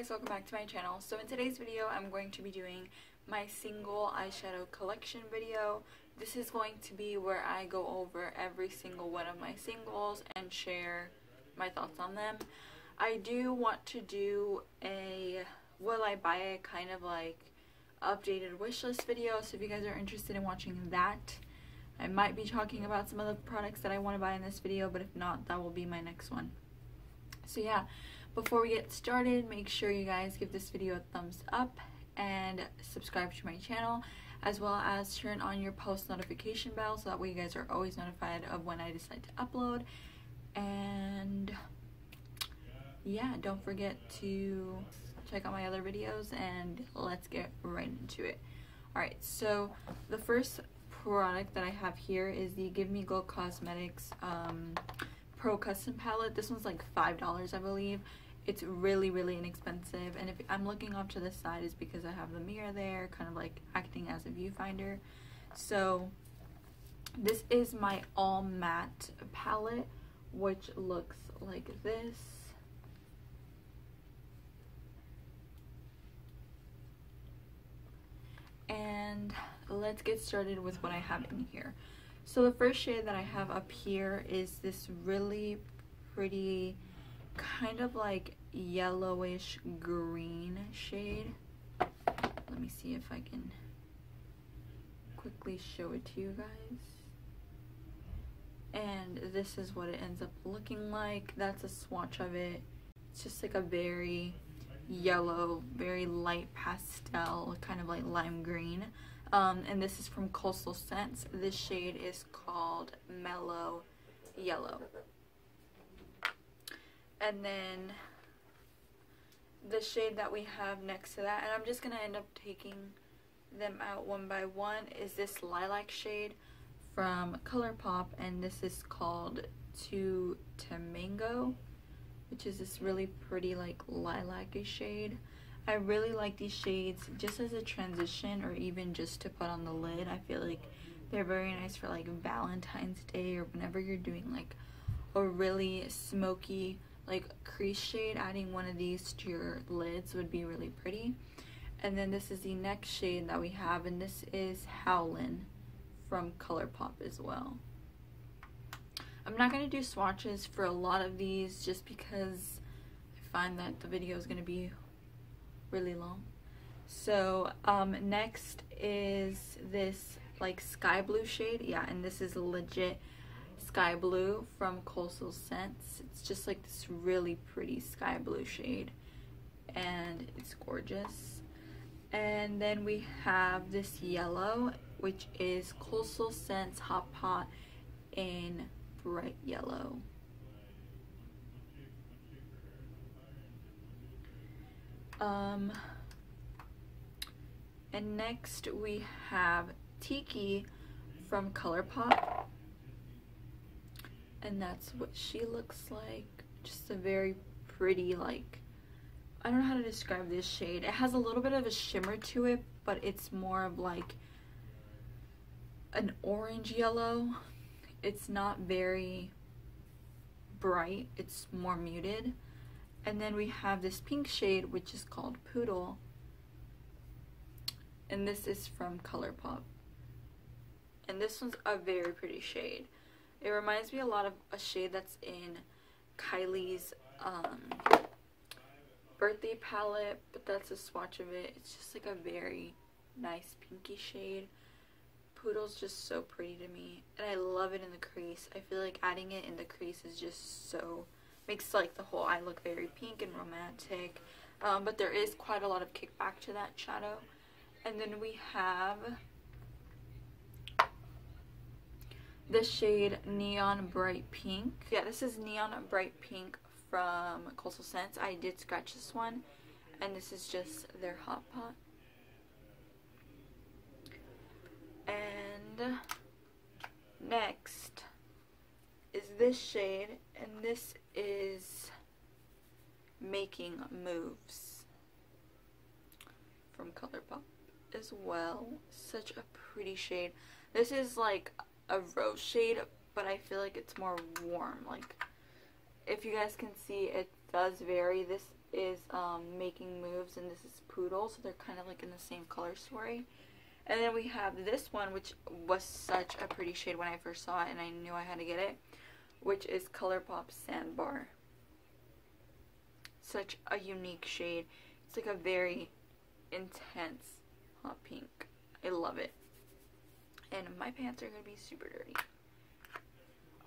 guys, welcome back to my channel. So in today's video I'm going to be doing my single eyeshadow collection video. This is going to be where I go over every single one of my singles and share my thoughts on them. I do want to do a will I buy it kind of like updated wishlist video, so if you guys are interested in watching that, I might be talking about some of the products that I want to buy in this video, but if not, that will be my next one. So yeah, before we get started, make sure you guys give this video a thumbs up and subscribe to my channel, as well as turn on your post notification bell so that way you guys are always notified of when I decide to upload. And yeah, don't forget to check out my other videos, and let's get right into it. Alright, so the first product that I have here is the Give Me Glow Cosmetics Pro Custom Palette. This one's like $5, I believe. It's really inexpensive, and if I'm looking off to the side is because I have the mirror there, kind of like acting as a viewfinder. So this is my all matte palette, which looks like this. And let's get started with what I have in here. So the first shade that I have up here is this really pretty kind of like yellowish green shade. Let me see if I can quickly show it to you guys. And this is what it ends up looking like. That's a swatch of it. It's just like a very yellow, very light pastel, kind of like lime green. And this is from Coastal Scents. This shade is called Mellow Yellow. And then the shade that we have next to that, and I'm just gonna end up taking them out one by one, is this lilac shade from ColourPop, and this is called To Mango, which is this really pretty like lilac-y shade. I really like these shades just as a transition, or even just to put on the lid. I feel like they're very nice for like Valentine's Day, or whenever you're doing like a really smoky like crease shade. Adding one of these to your lids would be really pretty. And then this is the next shade that we have, and this is Howlin' from ColourPop as well. I'm not going to do swatches for a lot of these just because I find that the video is going to be really long. So next is this like sky blue shade. Yeah, and this is legit sky blue from Coastal Scents. It's just like this really pretty sky blue shade, and it's gorgeous. And then we have this yellow, which is Coastal Scents Hot Pot in bright yellow. And next we have Tiki from ColourPop, and that's what she looks like. Just a very pretty, like, I don't know how to describe this shade. It has a little bit of a shimmer to it, but it's more of like an orange yellow. It's not very bright, it's more muted. And then we have this pink shade, which is called Poodle, and this is from ColourPop. And this one's a very pretty shade. It reminds me a lot of a shade that's in Kylie's birthday palette, but that's a swatch of it. It's just like a very nice pinky shade. Poodle's just so pretty to me, and I love it in the crease. I feel like adding it in the crease is just so, makes like the whole eye look very pink and romantic. But there is quite a lot of kickback to that shadow. And then we have the shade Neon Bright Pink. Yeah, this is Neon Bright Pink from Coastal Scents. I did scratch this one, and this is just their Hot Pot. And next is this shade, and this is Making Moves from ColourPop as well. Such a pretty shade. This is like a rose shade, but I feel like it's more warm. Like, if you guys can see, it does vary. This is Making Moves, and this is Poodle, so they're kind of like in the same color story. And then we have this one, which was such a pretty shade when I first saw it, and I knew I had to get it, which is ColourPop Sandbar. Such a unique shade. It's like a very intense hot pink. I love it. And my pants are going to be super dirty.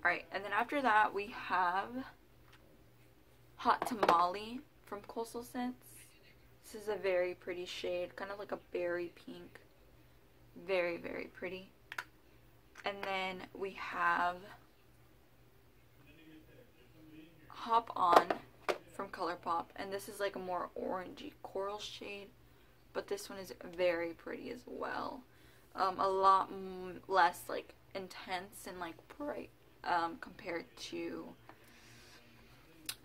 Alright, and then after that we have Hot Tamale from Coastal Scents. This is a very pretty shade, kind of like a berry pink. Very, very pretty. And then we have Hop On from ColourPop, and this is like a more orangey coral shade, but this one is very pretty as well. A lot less like intense and like bright compared to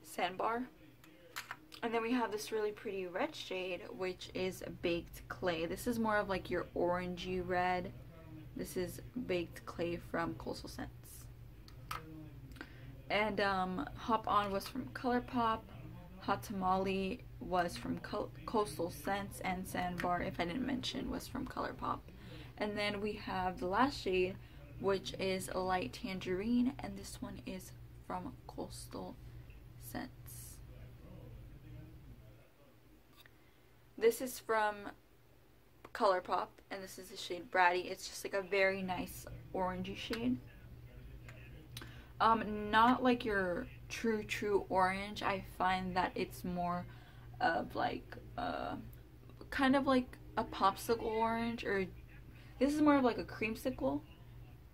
Sandbar. And then we have this really pretty red shade, which is Baked Clay. This is more of like your orangey red. This is Baked Clay from Coastal Scents. And Hop On was from ColourPop. Hot Tamale was from Coastal Scents, and Sandbar, if I didn't mention, was from ColourPop. And then we have the last shade, which is Light Tangerine, and this one is from Coastal Scents. This is from ColourPop, and this is the shade Bratty. It's just like a very nice orangey shade. Not like your true orange. I find that it's more of like kind of like a popsicle orange, or this is more of like a creamsicle.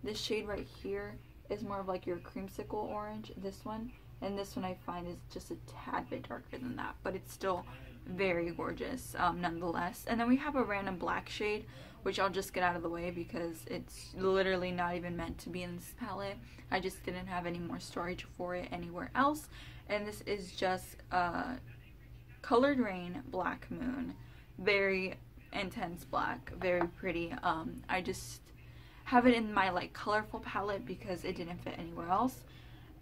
This shade right here is more of like your creamsicle orange, this one, and this one I find is just a tad bit darker than that, but it's still very gorgeous nonetheless. And then we have a random black shade, which I'll just get out of the way because it's literally not even meant to be in this palette. I just didn't have any more storage for it anywhere else. And this is just Colored Rain Black Moon. Very intense black, very pretty. I just have it in my like colorful palette because it didn't fit anywhere else.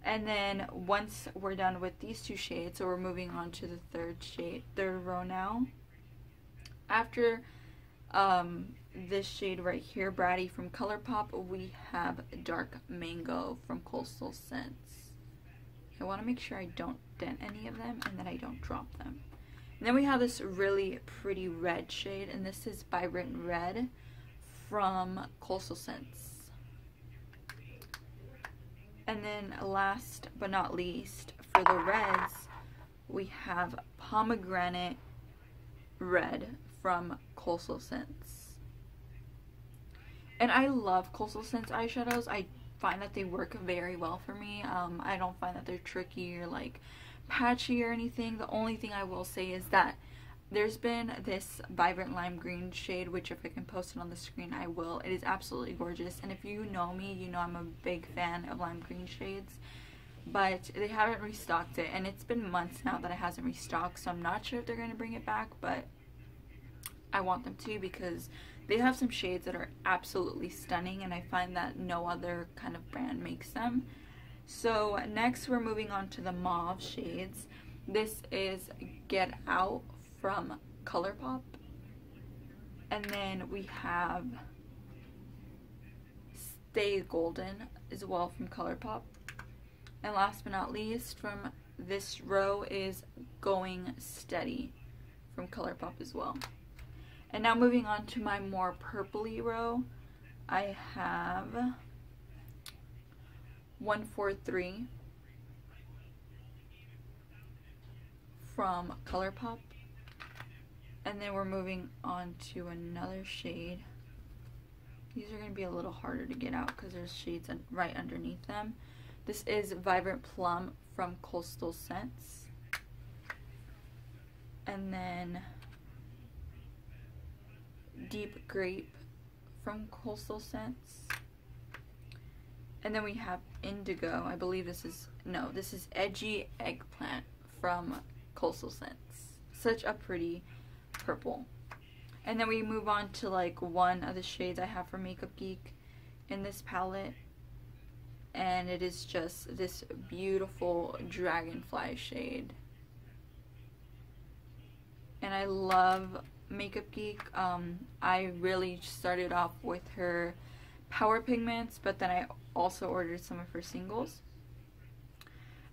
And then once we're done with these two shades, so we're moving on to the third row now. After this shade right here, Bratty from ColourPop, we have Dark Mango from Coastal Scents. I want to make sure I don't dent any of them and that I don't drop them. And then we have this really pretty red shade, and this is Vibrant Red from Coastal Scents. And then last but not least, for the reds, we have Pomegranate Red from Coastal Scents. And I love Coastal Scents eyeshadows. I find that they work very well for me. I don't find that they're tricky or like patchy or anything. The only thing I will say is that there's been this Vibrant Lime Green shade, which if I can post it on the screen, I will. It is absolutely gorgeous. And if you know me, you know I'm a big fan of lime green shades. But they haven't restocked it. And it's been months now that it hasn't restocked. So I'm not sure if they're going to bring it back. But I want them to because they have some shades that are absolutely stunning. And I find that no other kind of brand makes them. So next we're moving on to the mauve shades. This is Get Out from ColourPop, and then we have Stay Golden as well from ColourPop, and last but not least from this row is Going Steady from ColourPop as well. And now moving on to my more purpley row, I have 143 from ColourPop. And then we're moving on to another shade. These are going to be a little harder to get out because there's shades right underneath them. This is Vibrant Plum from Coastal Scents. And then Deep Grape from Coastal Scents. And then we have Indigo. I believe this is Edgy Eggplant from Coastal Scents. Such a pretty purple. And then we move on to like one of the shades I have from Makeup Geek in this palette, and it is just this beautiful dragonfly shade. and I love Makeup Geek. I really started off with her Power Pigments, but then I also ordered some of her singles.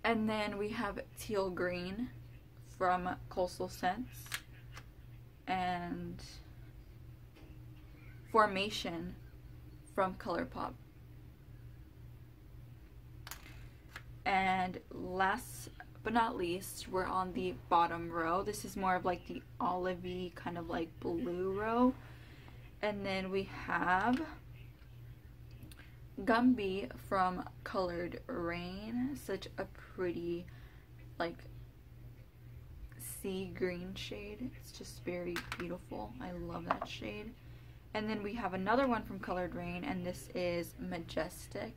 And then we have Teal Green from Coastal Scents, and Formation from ColourPop. And last but not least, we're on the bottom row. This is more of like the olivey kind of like blue row. And then we have Gumby from Colored Rain. Such a pretty like sea green shade. It's just very beautiful. I love that shade. And then we have another one from Colored Rain, and this is Majestic.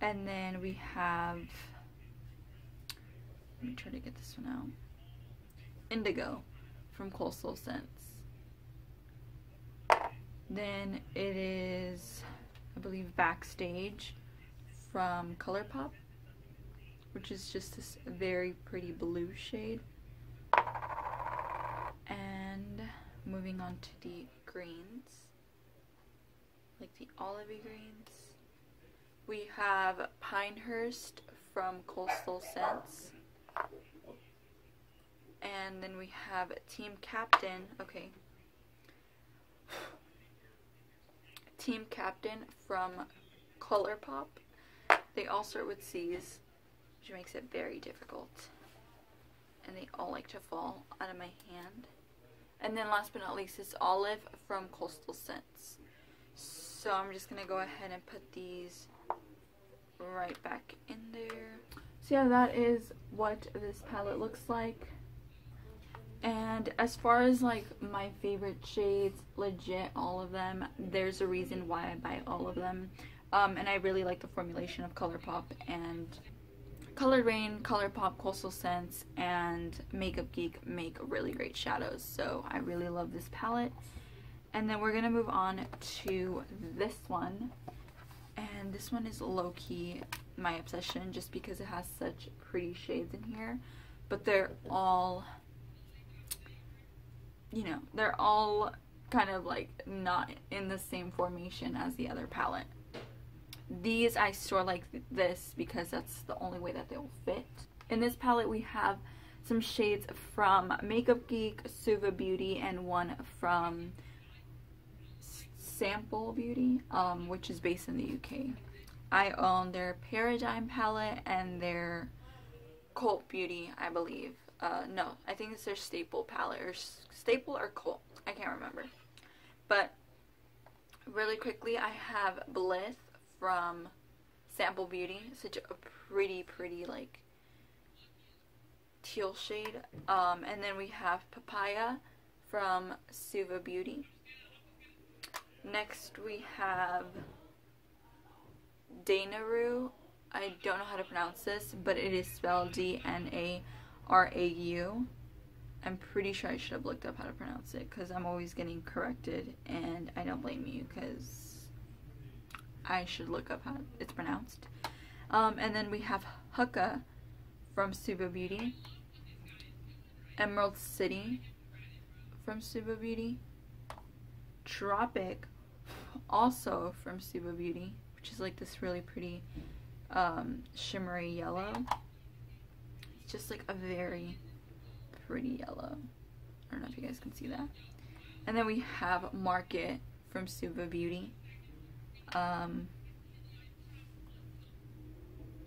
And then we have, let me try to get this one out, Indigo from Coastal Scents. Then it is, I believe, Backstage from ColourPop, which is just this very pretty blue shade. And moving on to the greens, like the olivey greens. We have Pinehurst from Coastal Scents. And then we have Team Captain. Okay. Team Captain from ColourPop. They all start with C's, which makes it very difficult. And they all like to fall out of my hand. And then last but not least is Olive from Coastal Scents. So I'm just going to go ahead and put these right back in there. So yeah, that is what this palette looks like. And as far as like my favorite shades, legit all of them, there's a reason why I buy all of them. And I really like the formulation of ColourPop and Colored Rain, ColourPop, Coastal Scents, and Makeup Geek make really great shadows. So I really love this palette. And then we're gonna move on to this one. And this one is low-key my obsession just because it has such pretty shades in here. But they're all, you know, they're all kind of like not in the same formation as the other palette. These I store like this because that's the only way that they will fit. In this palette we have some shades from Makeup Geek, Suva Beauty, and one from Sample Beauty, which is based in the UK. I own their Paradigm palette and their Cult Beauty, I believe. No, I think it's their Staple palette, or Staple or Cult, I can't remember. But really quickly, I have Bliss from Sample Beauty, such a pretty like teal shade. And then we have Papaya from Suva Beauty. Next we have Danarau. I don't know how to pronounce this, but it is spelled D-N-A-R-A-U. I'm pretty sure I should have looked up how to pronounce it because I'm always getting corrected, and I don't blame you because I should look up how it's pronounced. And then we have Hucka from Suva Beauty. Emerald City from Suva Beauty. Tropic, also from Suva Beauty, which is like this really pretty shimmery yellow. It's just like a very pretty yellow. I don't know if you guys can see that. And then we have Market from Suva Beauty.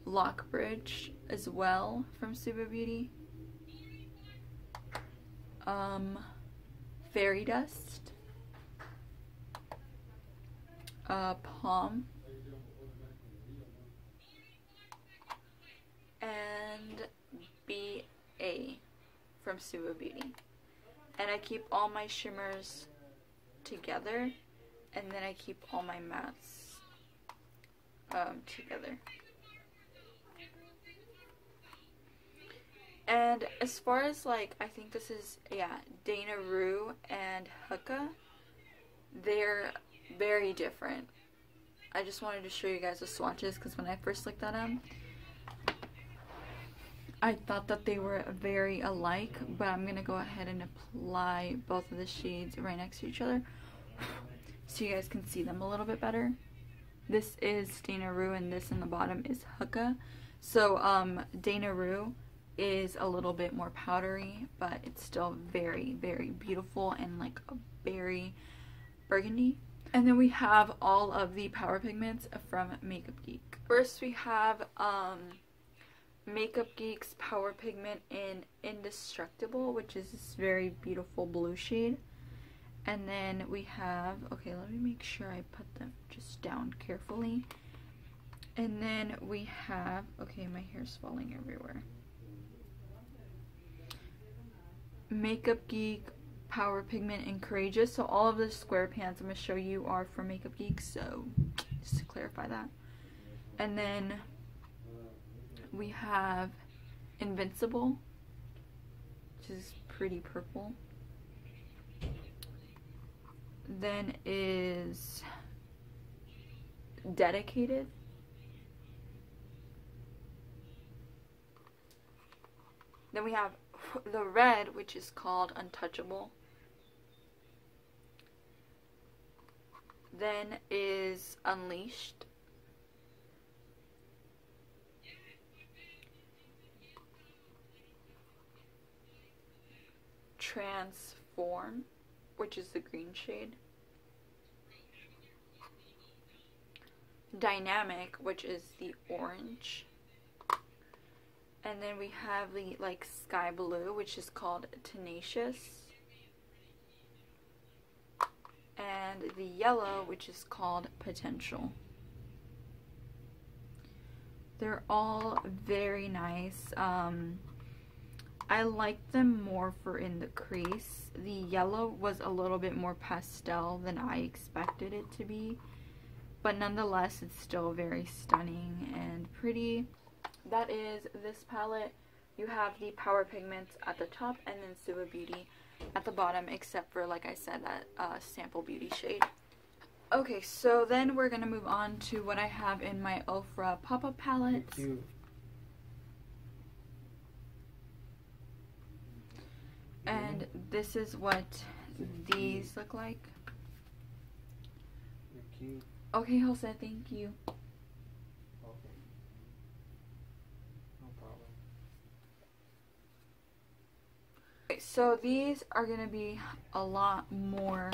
Lockbridge as well from Suva Beauty. Fairy Dust. Palm. And B.A. from Suva Beauty. And I keep all my shimmers together, and then I keep all my mattes together. And as far as like, I think this is, yeah, Danarau and Hucka, they're very different. I just wanted to show you guys the swatches because when I first looked at them, I thought that they were very alike, but I'm going to go ahead and apply both of the shades right next to each other so you guys can see them a little bit better. This is Dana Rue and this in the bottom is Hookah. So Dana Rue is a little bit more powdery, but it's still very, very beautiful and like a berry burgundy. And then we have all of the power pigments from Makeup Geek. First we have Makeup Geek's power pigment in Indestructible, which is this very beautiful blue shade. And then we have, okay, let me make sure I put them just down carefully. And then we have, okay, my hair's falling everywhere. Makeup Geek power pigment in Courageous. So all of the square pants I'm going to show you are from Makeup Geek, so just to clarify that. And then we have Invincible, which is pretty purple. Then is Dedicated. Then we have the red, which is called Untouchable. Then is Unleashed. Transform, which is the green shade. Dynamic, which is the orange. And then we have the like sky blue, which is called Tenacious. And the yellow, which is called Potential. They're all very nice. I like them more for in the crease. The yellow was a little bit more pastel than I expected it to be, but nonetheless it's still very stunning and pretty. That is this palette. You have the power pigments at the top and then Suva Beauty at the bottom, except for, like I said, that Sample Beauty shade. Okay, so then we're gonna move on to what I have in my Ofra pop-up palettes. And this is what these look like. You're cute. Okay, Jose, thank you. Okay. No problem. Okay, so these are going to be a lot more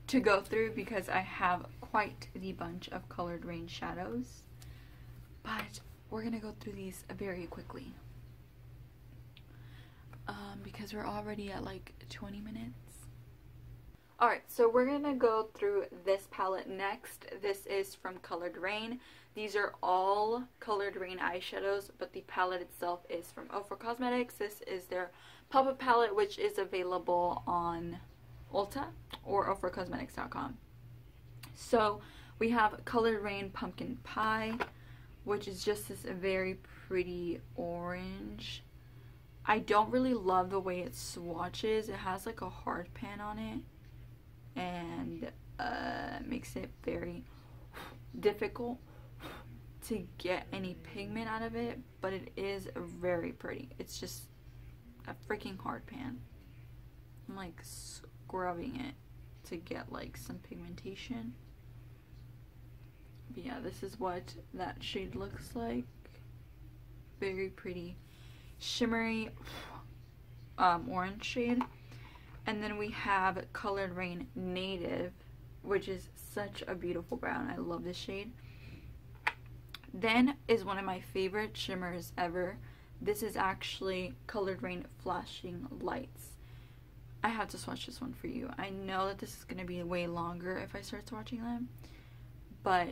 to go through because I have quite the bunch of Colored Rain shadows. But we're going to go through these very quickly. Because we're already at like 20 minutes. Alright, so we're going to go through this palette next. This is from Colored Rain. These are all Colored Rain eyeshadows, but the palette itself is from Ofra Cosmetics. This is their pop-up palette, which is available on Ulta or ofracosmetics.com. So we have Colored Rain Pumpkin Pie, which is just this very pretty orange. I don't really love the way it swatches. It has like a hard pan on it and makes it very difficult to get any pigment out of it, but it is very pretty. It's just a freaking hard pan. I'm like scrubbing it to get like some pigmentation. But yeah, this is what that shade looks like. Very pretty shimmery orange shade. And then we have Colored Rain Native, which is such a beautiful brown. I love this shade. Then is one of my favorite shimmers ever. This is actually Colored Rain Flashing Lights. I have to swatch this one for you. I know that this is going to be way longer if I start swatching them, but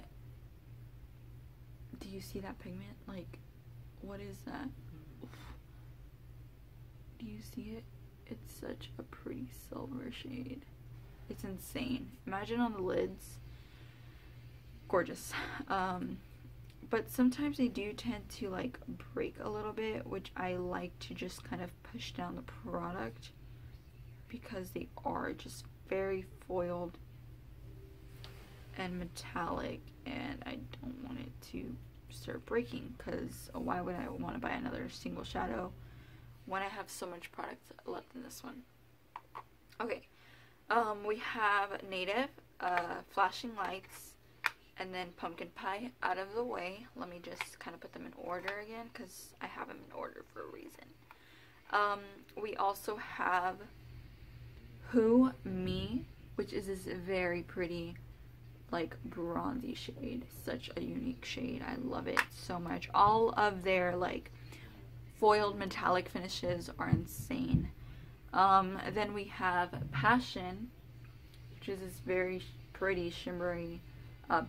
do you see that pigment? Like, what is that? Do you see it? It's such a pretty silver shade. It's insane. Imagine on the lids. Gorgeous. But sometimes they do tend to like break a little bit, which I like to just kind of push down the product because they are just very foiled and metallic, and I don't want it to start breaking, because why would I want to buy another single shadow when I have so much product left in this one. Okay, we have Native, Flashing Lights, and then Pumpkin Pie out of the way. Let me just kind of put them in order again, because I have them in order for a reason. We also have Who Me, which is this very pretty, like, bronzy shade. Such a unique shade. I love it so much. All of their, like, foiled metallic finishes are insane. Then we have Passion, which is this very pretty shimmery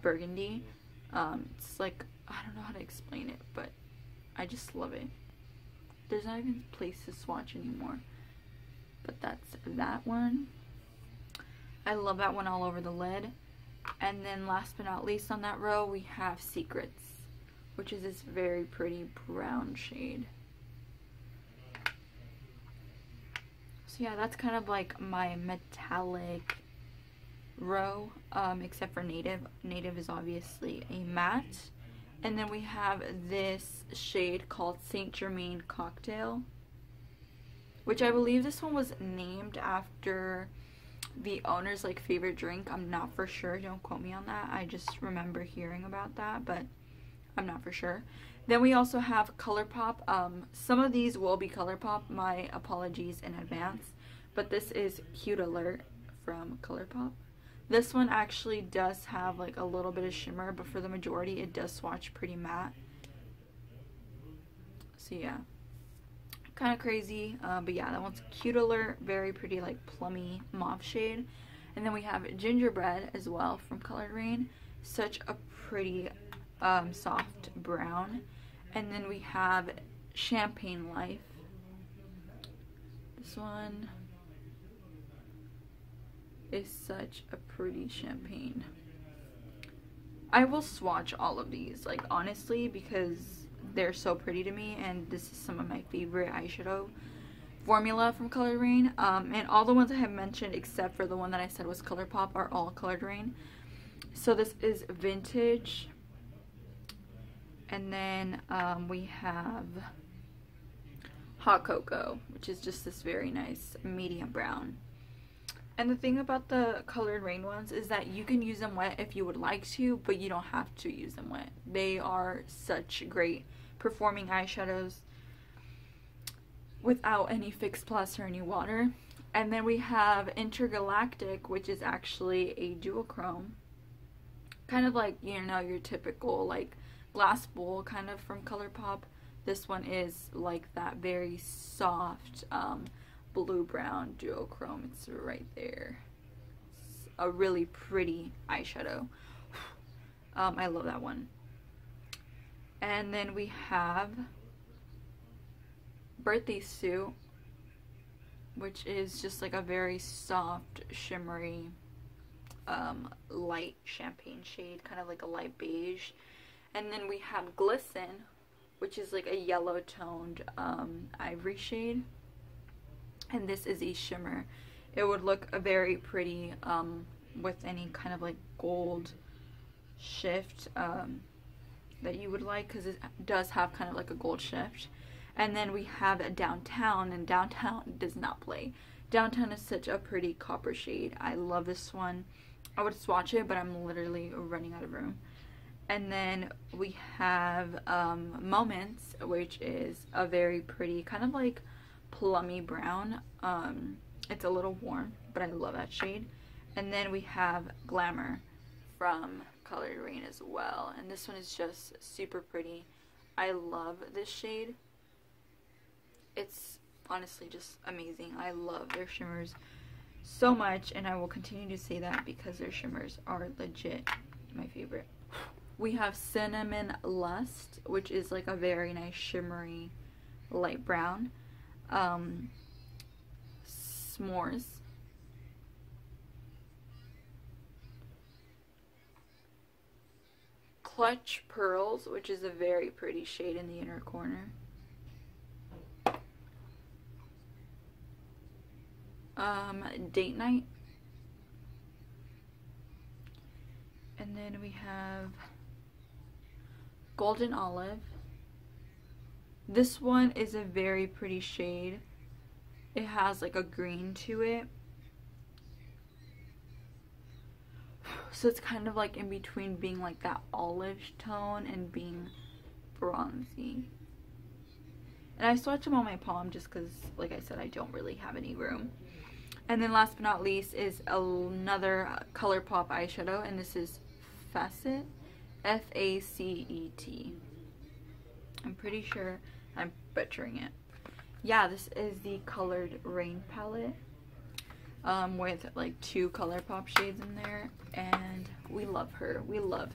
burgundy. It's like, I don't know how to explain it, but I just love it. There's not even a place to swatch anymore. But that's that one. I love that one all over the lid. And then last but not least on that row, we have Secrets, which is this very pretty brown shade. So yeah, that's kind of like my metallic row, except for Native. Native is obviously a matte. And then we have this shade called Saint Germain Cocktail, which I believe this one was named after the owner's like favorite drink. I'm not for sure, don't quote me on that. I just remember hearing about that, but I'm not for sure. Then we also have ColourPop. Some of these will be ColourPop, my apologies in advance, but this is Cute Alert from ColourPop. This one actually does have like a little bit of shimmer, but for the majority it does swatch pretty matte. So yeah, kind of crazy, but yeah, that one's Cute Alert, very pretty like plummy mauve shade. And then we have Gingerbread as well from Colored Rain, such a pretty soft brown. And then we have Champagne Life. This one is such a pretty champagne. I will swatch all of these, like, honestly, because they're so pretty to me, and this is some of my favorite eyeshadow formula from Colored Rain. And all the ones I have mentioned, except for the one that I said was ColourPop, are all Colored Rain. So this is Vintage. And then we have Hot Cocoa, which is just this very nice medium brown. And the thing about the Colored Rain ones is that you can use them wet if you would like to, but you don't have to use them wet. They are such great performing eyeshadows without any Fix Plus or any water. And then we have Intergalactic, which is actually a duochrome. Kind of like, you know, your typical like glass bowl kind of from ColourPop. This one is like that very soft blue-brown duochrome. It's right there. It's a really pretty eyeshadow. I love that one. And then we have Birthday Suit, which is just like a very soft, shimmery, light champagne shade, kind of like a light beige. And then we have Glisten, which is like a yellow toned ivory shade. And this is a shimmer. It would look very pretty with any kind of like gold shift that you would like, because it does have kind of like a gold shift. And then we have Downtown, and Downtown does not play. Downtown is such a pretty copper shade. I love this one. I would swatch it, but I'm literally running out of room. And then we have Moments, which is a very pretty kind of like plummy brown. It's a little warm, but I love that shade. And then we have Glamour from Colored Rain as well, and this one is just super pretty. I love this shade. It's honestly just amazing. I love their shimmers so much, and I will continue to say that because their shimmers are legit my favorite. We have Cinnamon Lust, which is like a very nice shimmery light brown. S'mores. Clutch Pearls, which is a very pretty shade in the inner corner. Date Night. And then we have Golden Olive. This one is a very pretty shade. It has like a green to it. So it's kind of like in between being like that olive tone and being bronzy. And I swatched them on my palm just because, like I said, I don't really have any room. And then last but not least is another ColourPop eyeshadow, and this is Facet, F-A-C-E-T. I'm pretty sure I'm butchering it. Yeah, this is the Colored Rain palette with like 2 ColourPop shades in there, and we love her. We love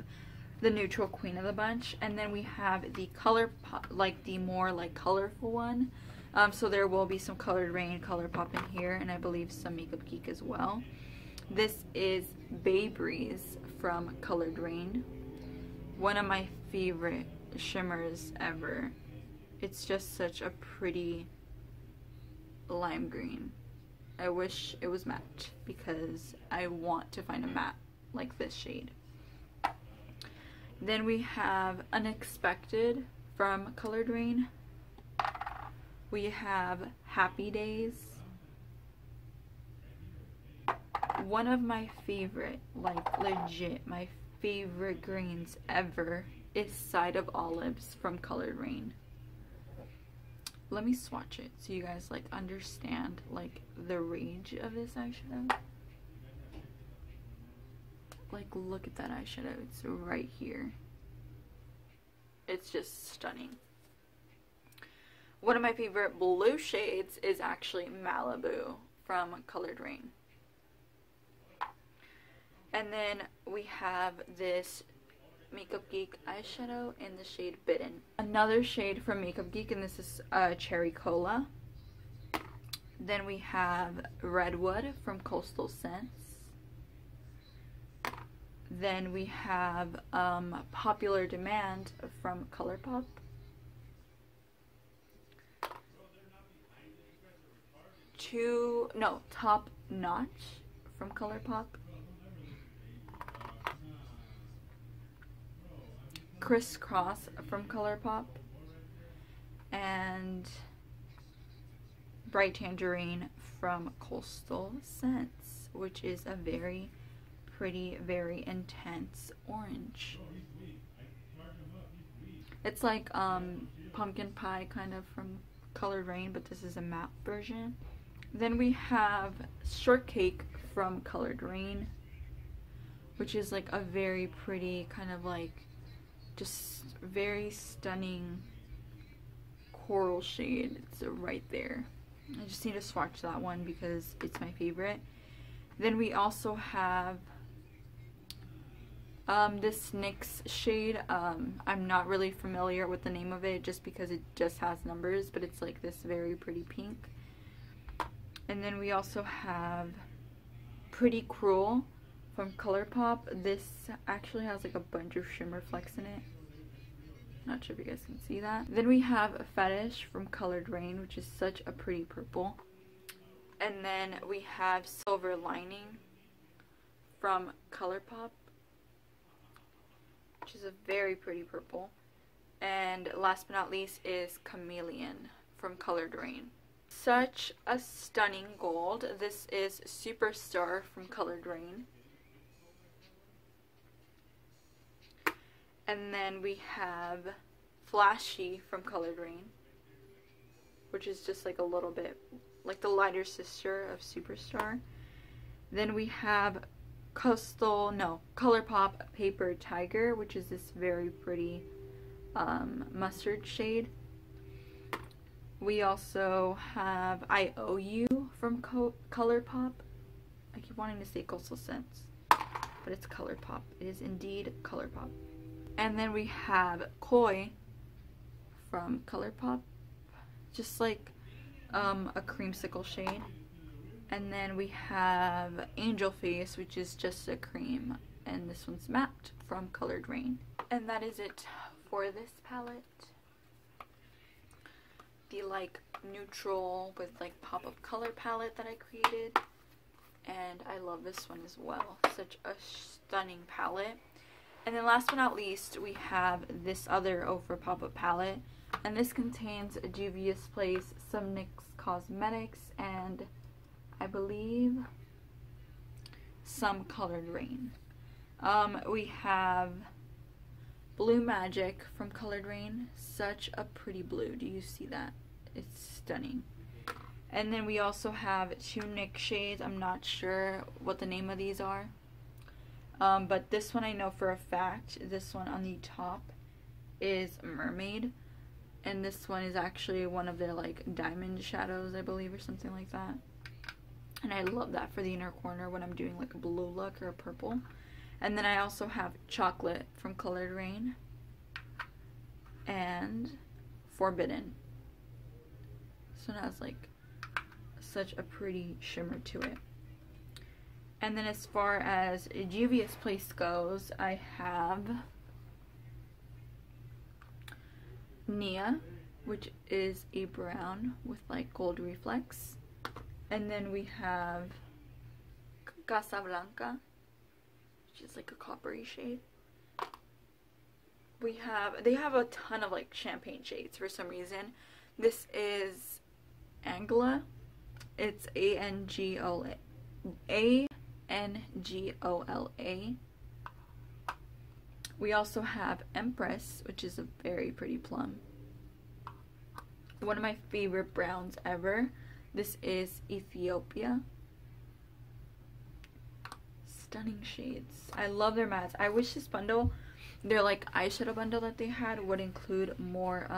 the neutral queen of the bunch. And then we have the ColourPop, like the more like colorful one. So there will be some Colored Rain, ColourPop in here, and I believe some Makeup Geek as well. This is Bay Breeze from Colored Rain. One of my favorite shimmers ever. It's just such a pretty lime green. I wish it was matte because I want to find a matte like this shade. Then we have Unexpected from Colored Rain. We have Happy Days. One of my favorite, like legit, my favorite greens ever is Side of Olives from Colored Rain. Let me swatch it so you guys like understand like the range of this eyeshadow. Like, look at that eyeshadow. It's right here. It's just stunning. One of my favorite blue shades is actually Malibu from Colored Rain. And then we have this Makeup Geek eyeshadow in the shade Bitten. Another shade from Makeup Geek, and this is Cherry Cola. Then we have Redwood from Coastal Scents. Then we have Popular Demand from ColourPop. Top Notch from ColourPop. Crisscross from ColourPop. And Bright Tangerine from Coastal Scents, which is a very pretty, very intense orange. It's like pumpkin pie kind of from Colored Rain, but this is a matte version. Then we have Shortcake from Colored Rain, which is like a very pretty kind of like just very stunning coral shade. It's right there. I just need to swatch that one because it's my favorite. Then we also have this NYX shade. I'm not really familiar with the name of it just because it just has numbers, but it's like this very pretty pink. And then we also have Pretty Cruel from ColourPop. This actually has like a bunch of shimmer flecks in it. Not sure if you guys can see that. Then we have Fetish from Colored Rain, which is such a pretty purple. And then we have Silver Lining from ColourPop, which is a very pretty purple. And last but not least is Chameleon from Colored Rain. Such a stunning gold. This is Superstar from Colored Rain. And then we have Flashy from Colored Rain, which is just like a little bit like the lighter sister of Superstar. Then we have ColourPop Paper Tiger, which is this very pretty mustard shade. We also have I Owe You from ColourPop. I keep wanting to say Coastal Scents, but it's ColourPop. It is indeed ColourPop. And then we have Koi from ColourPop, just like a creamsicle shade. And then we have Angel Face, which is just a cream, and this one's matte from Colored Rain. And that is it for this palette. The like neutral with like pop-up color palette that I created, and I love this one as well. Such a stunning palette. And then last but not least, we have this other Ofra pop-up palette. And this contains Juvia's Place, some NYX Cosmetics, and I believe some Colored Rain. We have Blue Magic from Colored Rain. Such a pretty blue. Do you see that? It's stunning. And then we also have 2 NYX shades. I'm not sure what the name of these are. But this one I know for a fact. This one on the top is Mermaid. And this one is actually one of their like diamond shadows, I believe, or something like that. And I love that for the inner corner when I'm doing like a blue look or a purple. And then I also have Chocolate from Colored Rain. And Forbidden. So it has like such a pretty shimmer to it. And then as far as Juvia's Place goes, I have Nia, which is a brown with like gold reflex. And then we have Casablanca, which is like a coppery shade. They have a ton of like champagne shades for some reason. This is Angela. It's A-N-G-O-L-A. We also have Empress, which is a very pretty plum. One of my favorite browns ever. This is Ethiopia. Stunning shades. I love their mattes. I wish this bundle, their like eyeshadow bundle that they had, would include more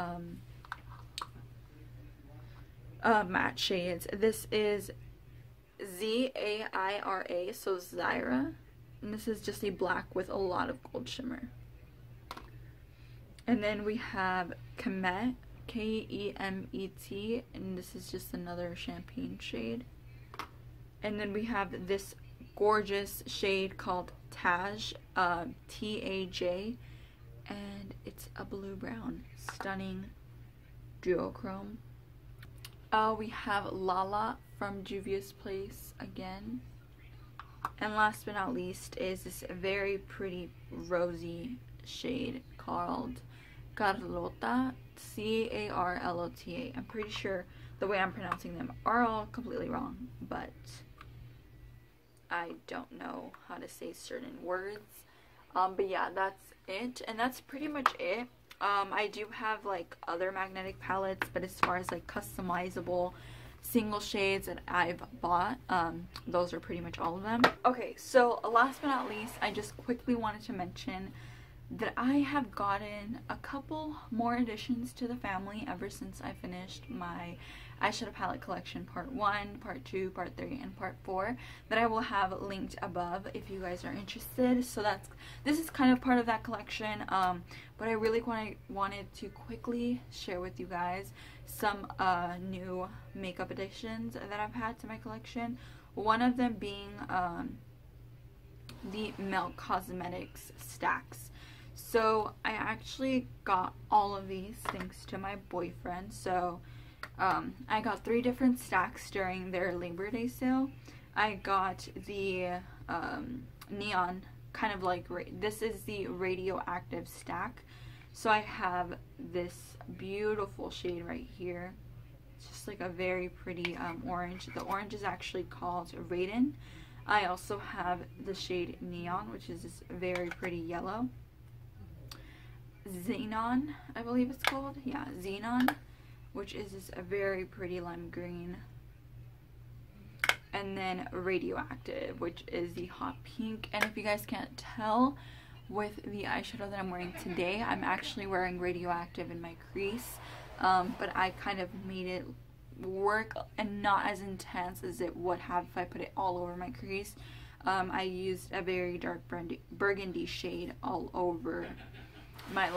matte shades. This is Z-A-I-R-A, so Zyra. And this is just a black with a lot of gold shimmer. And then we have Kemet, K-E-M-E-T, and this is just another champagne shade. And then we have this gorgeous shade called Taj, T-A-J, and it's a blue brown. Stunning duochrome. We have Lala from Juvia's Place again. And last but not least is this very pretty rosy shade called Carlota, C-A-R-L-O-T-A. I'm pretty sure the way I'm pronouncing them are all completely wrong, but I don't know how to say certain words. But yeah, that's it, and that's pretty much it. I do have like other magnetic palettes, but as far as like customizable single shades that I've bought, those are pretty much all of them. Okay, so last but not least, I just quickly wanted to mention that I have gotten a couple more additions to the family ever since I finished my eyeshadow palette collection part 1, part 2, part 3, and part 4 that I will have linked above if you guys are interested. So this is kind of part of that collection, but I really wanted to quickly share with you guys some new makeup additions that I've had to my collection. One of them being the Milk Cosmetics stacks. So I actually got all of these thanks to my boyfriend. So I got 3 different stacks during their Labor Day sale. I got the neon, kind of like, this is the radioactive stack. So I have this beautiful shade right here. It's just like a very pretty orange. The orange is actually called Raiden. I also have the shade Neon, which is this very pretty yellow. Xenon, I believe it's called. Yeah, Xenon, which is this very pretty lime green. And then Radioactive, which is the hot pink. And if you guys can't tell with the eyeshadow that I'm wearing today, I'm actually wearing Radioactive in my crease. But I kind of made it work and not as intense as it would have if I put it all over my crease. I used a very dark burgundy shade all over my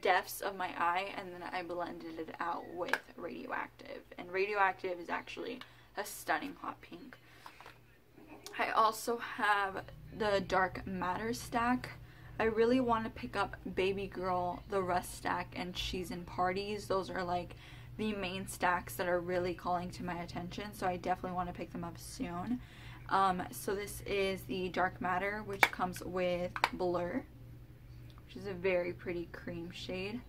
depths of my eye, and then I blended it out with Radioactive. And Radioactive is actually a stunning hot pink. I also have the Dark Matter stack. I really want to pick up Baby Girl, the Rust stack, and She's in Parties. Those are like the main stacks that are really calling to my attention, so I definitely want to pick them up soon. So this is the Dark Matter, which comes with Blur, which is a very pretty cream shade.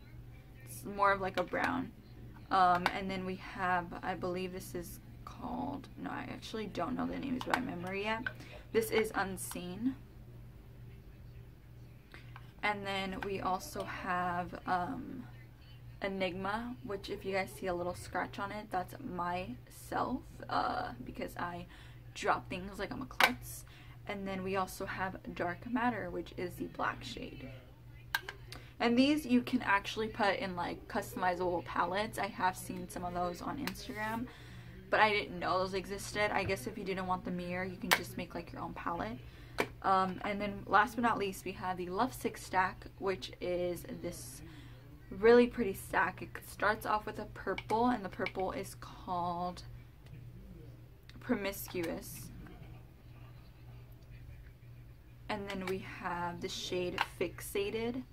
It's more of like a brown. And then we have, I believe this is called, no, I actually don't know the names by memory yet. This is Unseen. And then we also have Enigma, which if you guys see a little scratch on it, that's myself, because I drop things like I'm a klutz. And then we also have Dark Matter, which is the black shade. And these you can actually put in like customizable palettes. I have seen some of those on Instagram, but I didn't know those existed. I guess if you didn't want the mirror, you can just make like your own palette. And then last but not least, we have the Lovesick stack, which is this really pretty stack. It starts off with a purple, and the purple is called Promiscuous. And then we have the shade Fixated,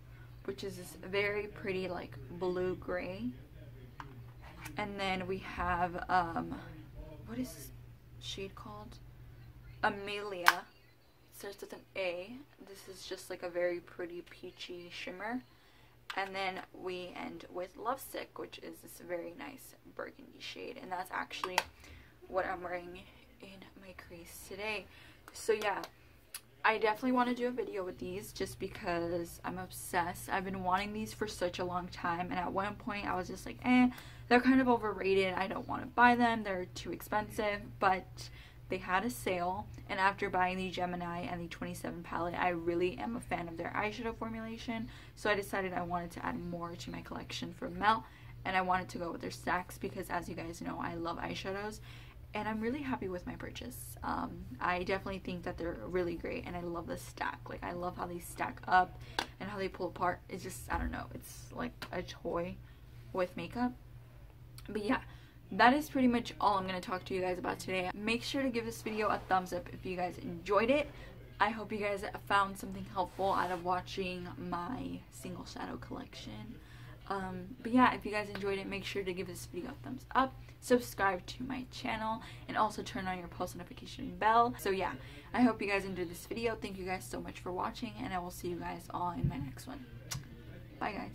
which is this very pretty like blue gray. And then we have what is this shade called? Amelia. It starts with an A. This is just like a very pretty peachy shimmer. And then we end with Lovesick, which is this very nice burgundy shade, and that's actually what I'm wearing in my crease today. So yeah, I definitely want to do a video with these just because I'm obsessed. I've been wanting these for such a long time, and at one point I was just like, they're kind of overrated. I don't want to buy them. They're too expensive, but they had a sale, and after buying the Gemini and the 27 palette, I really am a fan of their eyeshadow formulation, so I decided I wanted to add more to my collection for Melt, and I wanted to go with their stacks because, as you guys know, I love eyeshadows, and I'm really happy with my purchase. I definitely think that they're really great, and I love the stack. Like, I love how they stack up and how they pull apart. It's just, I don't know, it's like a toy with makeup. But yeah, that is pretty much all I'm going to talk to you guys about today. Make sure to give this video a thumbs up if you guys enjoyed it. I hope you guys found something helpful out of watching my single shadow collection. But yeah, if you guys enjoyed it, make sure to give this video a thumbs up, subscribe to my channel, and also turn on your post notification bell. So yeah, I hope you guys enjoyed this video. Thank you guys so much for watching, and I will see you guys all in my next one. Bye guys.